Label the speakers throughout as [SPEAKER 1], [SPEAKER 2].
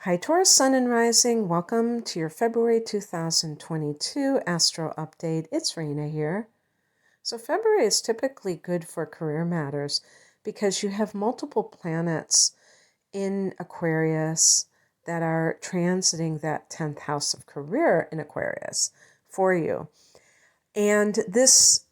[SPEAKER 1] Hi, Taurus, Sun and Rising. Welcome to your February 2022 Astro Update. It's Rena here. So, February is typically good for career matters because you have multiple planets in Aquarius that are transiting that 10th house of career in Aquarius for you. And this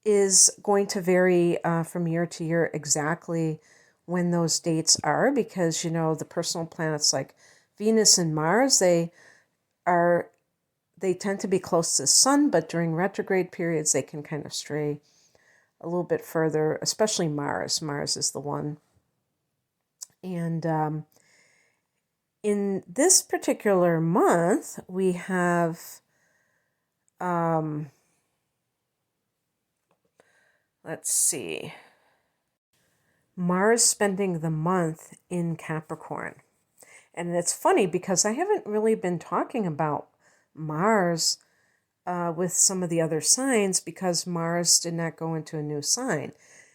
[SPEAKER 1] is going to vary from year to year exactly when those dates are, because the personal planets like Venus and Mars, they tend to be close to the sun, but during retrograde periods they can kind of stray a little bit further, especially Mars. Mars is the one. And in this particular month we have let's see, Mars spending the month in Capricorn. And it's funny because I haven't really been talking about Mars with some of the other signs because Mars did not go into a new sign.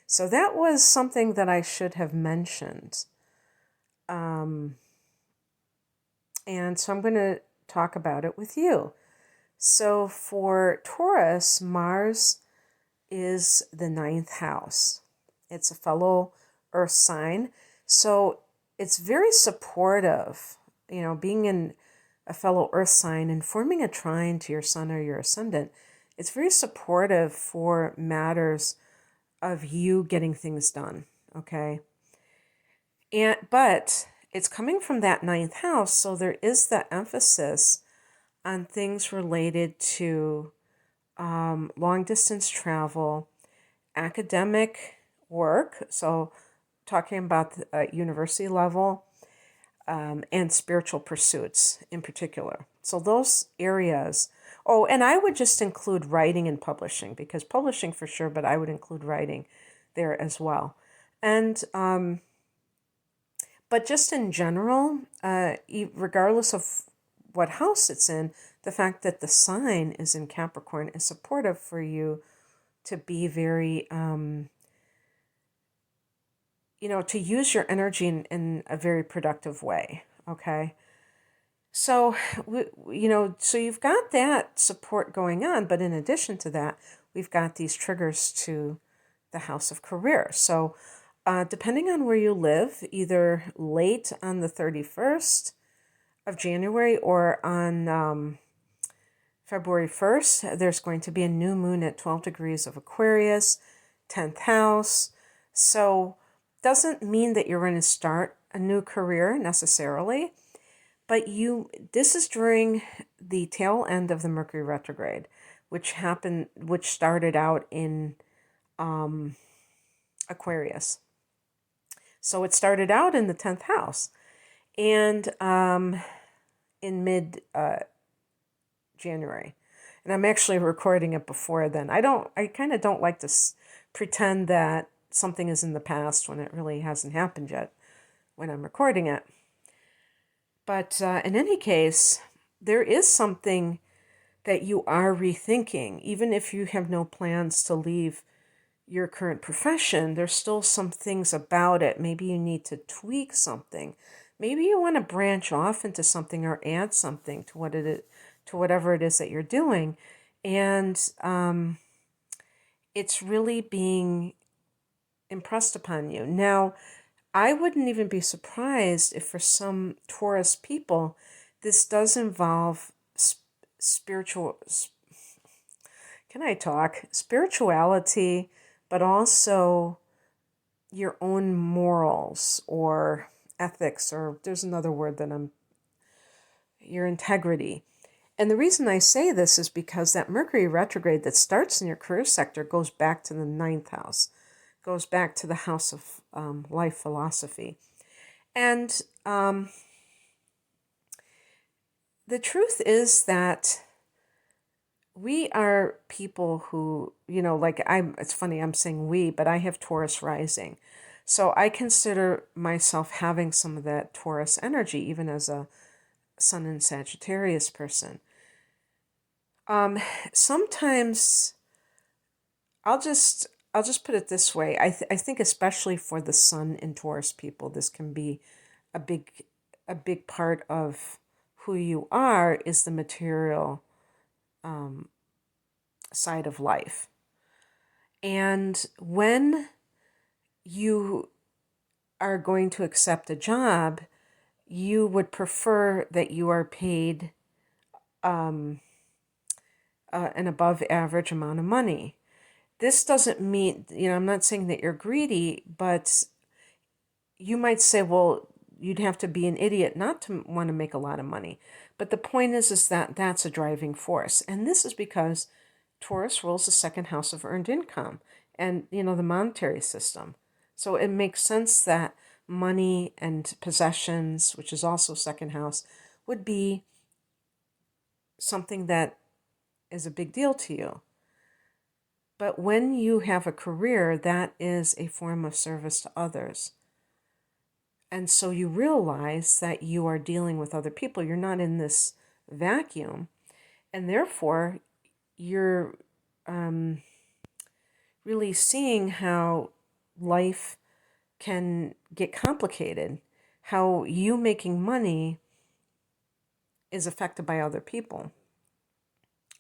[SPEAKER 1] So that was something that I should have mentioned. And so I'm going to talk about it with you. So for Taurus, Mars is the 9th house. It's a fellow Earth sign. So it's very supportive, being in a fellow Earth sign and forming a trine to your sun or your ascendant. It's very supportive for matters of you getting things done, okay? But it's coming from that 9th house, so there is that emphasis on things related to long distance travel, academic work, so talking about the university level, and spiritual pursuits in particular. So those areas. Oh, and I would just include writing and publishing, because publishing for sure, but I would include writing there as well. And but just in general, regardless of what house it's in, the fact that the sign is in Capricorn is supportive for you to be very, to use your energy in a very productive way, okay? So, so you've got that support going on, but in addition to that, we've got these triggers to the house of career. So, depending on where you live, either late on the 31st of January or on February 1st, there's going to be a new moon at 12 degrees of Aquarius, 10th house. So, doesn't mean that you're going to start a new career necessarily, but this is during the tail end of the Mercury retrograde, which started out in Aquarius. So it started out in the 10th house, and in mid January. And I'm actually recording it before then. I kind of don't like to pretend that something is in the past when it really hasn't happened yet when I'm recording it. But in any case, there is something that you are rethinking. Even if you have no plans to leave your current profession, there's still some things about it. Maybe you need to tweak something. Maybe you want to branch off into something or add something to whatever it is that you're doing. And it's really being impressed upon you. Now, I wouldn't even be surprised if for some Taurus people, this does involve spirituality, but also your own morals or ethics, or there's another word your integrity. And the reason I say this is because that Mercury retrograde that starts in your career sector goes back to the 9th house, goes back to the house of life philosophy. And the truth is that we are people who, it's funny, I'm saying we, but I have Taurus rising. So I consider myself having some of that Taurus energy, even as a Sun and Sagittarius person. Sometimes I'll just put it this way. I think especially for the Sun and Taurus people, this can be a big a big part of who you are is the material side of life. And when you are going to accept a job, you would prefer that you are paid an above average amount of money. This doesn't mean, I'm not saying that you're greedy, but you might say, well, you'd have to be an idiot not to want to make a lot of money. But the point is that that's a driving force. And this is because Taurus rules the second house of earned income and, the monetary system. So it makes sense that money and possessions, which is also second house, would be something that is a big deal to you. But when you have a career, that is a form of service to others. And so you realize that you are dealing with other people. You're not in this vacuum. And therefore, you're really seeing how life can get complicated, how you making money is affected by other people,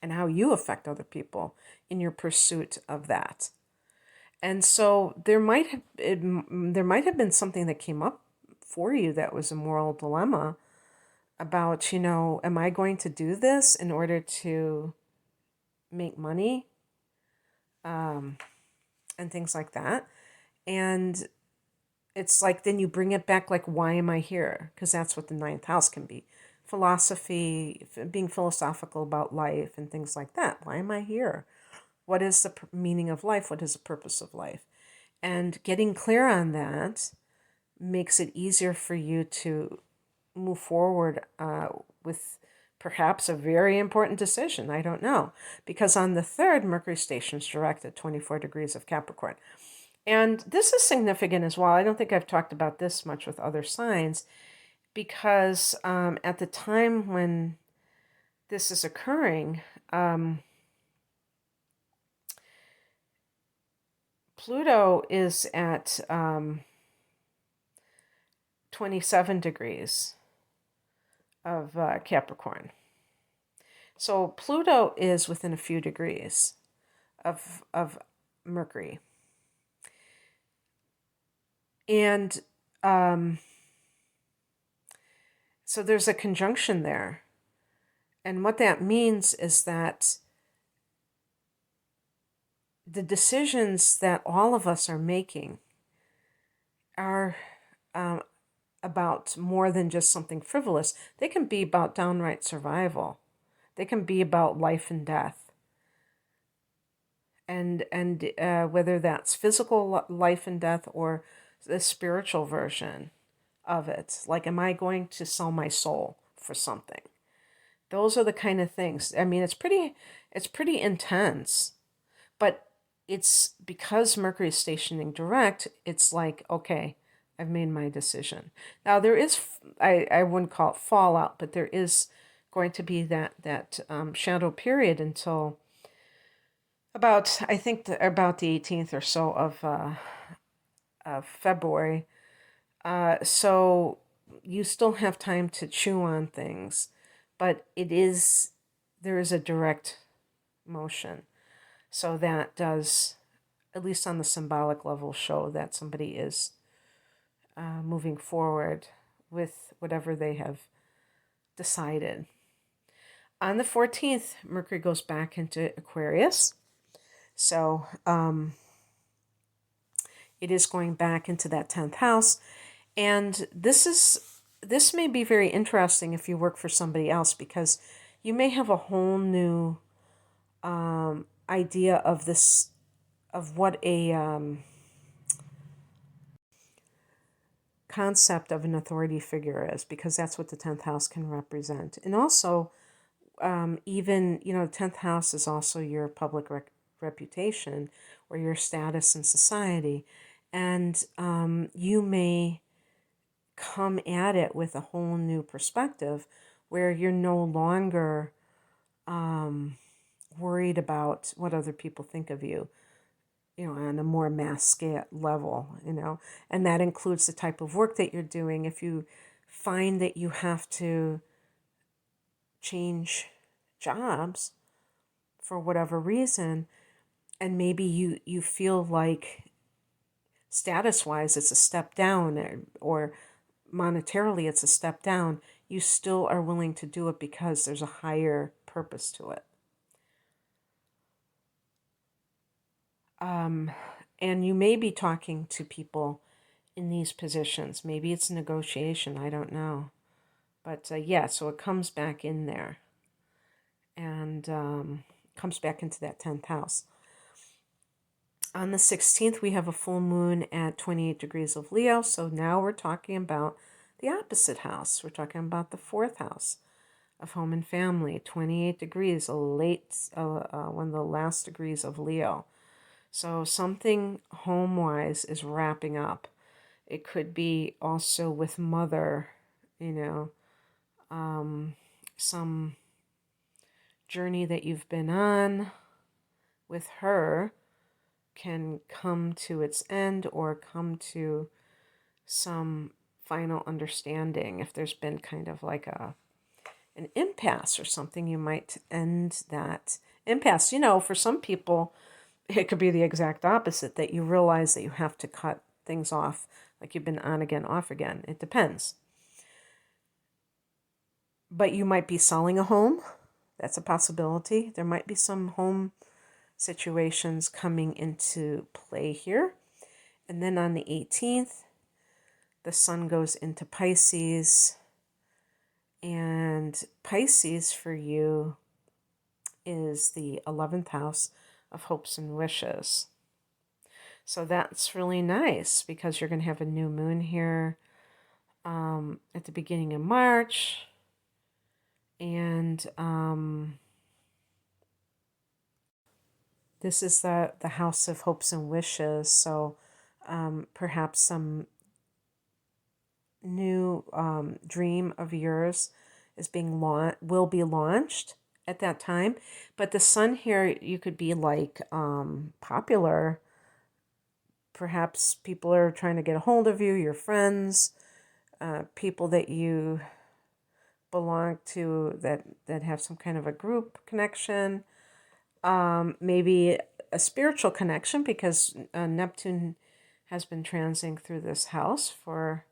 [SPEAKER 1] and how you affect other people in your pursuit of that. And so there might have been something that came up for you that was a moral dilemma about, am I going to do this in order to make money, and things like that. And it's like, then you bring it back, like, why am I here? Because that's what the ninth house can be. Philosophy, being philosophical about life and things like that. Why am I here? What is the meaning of life? What is the purpose of life? And getting clear on that makes it easier for you to move forward with perhaps a very important decision. I don't know. Because on the 3rd, Mercury stations direct at 24 degrees of Capricorn. And this is significant as well. I don't think I've talked about this much with other signs, because at the time when this is occurring, Pluto is at 27 degrees of Capricorn. So Pluto is within a few degrees of Mercury. And so there's a conjunction there. And what that means is that the decisions that all of us are making are about more than just something frivolous. They can be about downright survival. They can be about life and death. And whether that's physical life and death or the spiritual version of it. Like, am I going to sell my soul for something? Those are the kind of things. I mean, it's pretty intense, but it's because Mercury is stationing direct, it's like, okay, I've made my decision. Now there is, I wouldn't call it fallout, but there is going to be that shadow period until about, I think about the 18th or so of February. So you still have time to chew on things, but there is a direct motion. So that does, at least on the symbolic level, show that somebody is moving forward with whatever they have decided. On the 14th, Mercury goes back into Aquarius. So it is going back into that 10th house. And this may be very interesting if you work for somebody else, because you may have a whole new idea of this, of what a concept of an authority figure is, because that's what the 10th house can represent. And also, even, the 10th house is also your public reputation or your status in society. And you may come at it with a whole new perspective where you're no longer worried about what other people think of you, on a more mass scale level, and that includes the type of work that you're doing. If you find that you have to change jobs for whatever reason, and maybe you feel like status-wise it's a step down, or monetarily it's a step down, you still are willing to do it because there's a higher purpose to it. And you may be talking to people in these positions. Maybe it's a negotiation, I don't know. But yeah, so it comes back in there, and comes back into that 10th house. On the 16th, we have a full moon at 28 degrees of Leo. So now we're talking about the opposite house. We're talking about the 4th house of home and family, 28 degrees, one of the last degrees of Leo. So something home-wise is wrapping up. It could be also with mother, some journey that you've been on with her can come to its end, or come to some final understanding. If there's been kind of like an impasse or something, you might end that impasse. For some people, it could be the exact opposite, that you realize that you have to cut things off, like you've been on again, off again. It depends. But you might be selling a home. That's a possibility. There might be some home situations coming into play here. And then on the 18th, the sun goes into Pisces. And Pisces for you is the 11th house of hopes and wishes. So that's really nice, because you're going to have a new moon here at the beginning of March. And this is the house of hopes and wishes. So perhaps some new dream of yours is will be launched at that time. But the sun here, you could be like popular. Perhaps people are trying to get a hold of you, your friends, people that you belong to that have some kind of a group connection, maybe a spiritual connection, because Neptune has been transiting through this house for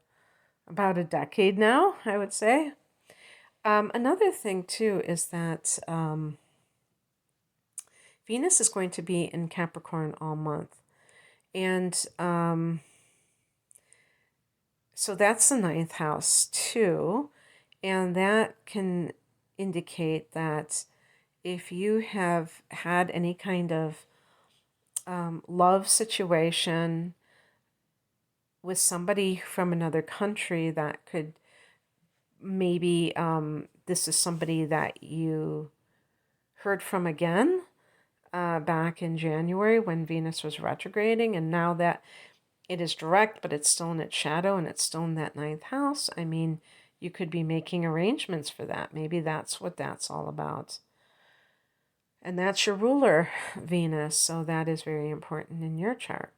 [SPEAKER 1] about a decade now, I would say. Another thing too is that Venus is going to be in Capricorn all month. And so that's the 9th house too. And that can indicate that if you have had any kind of love situation with somebody from another country, that could maybe this is somebody that you heard from again back in January when Venus was retrograding, and now that it is direct, but it's still in its shadow and it's still in that 9th house. I mean, you could be making arrangements for that. Maybe that's what that's all about. And that's your ruler, Venus, so that is very important in your chart.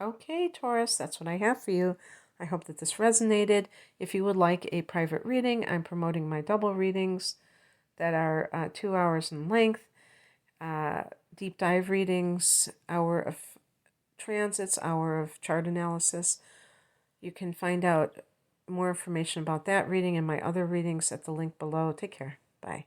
[SPEAKER 1] Okay, Taurus, that's what I have for you. I hope that this resonated. If you would like a private reading, I'm promoting my double readings that are 2 hours in length, deep dive readings, hour of transits, hour of chart analysis. You can find out more information about that reading and my other readings at the link below. Take care. Bye.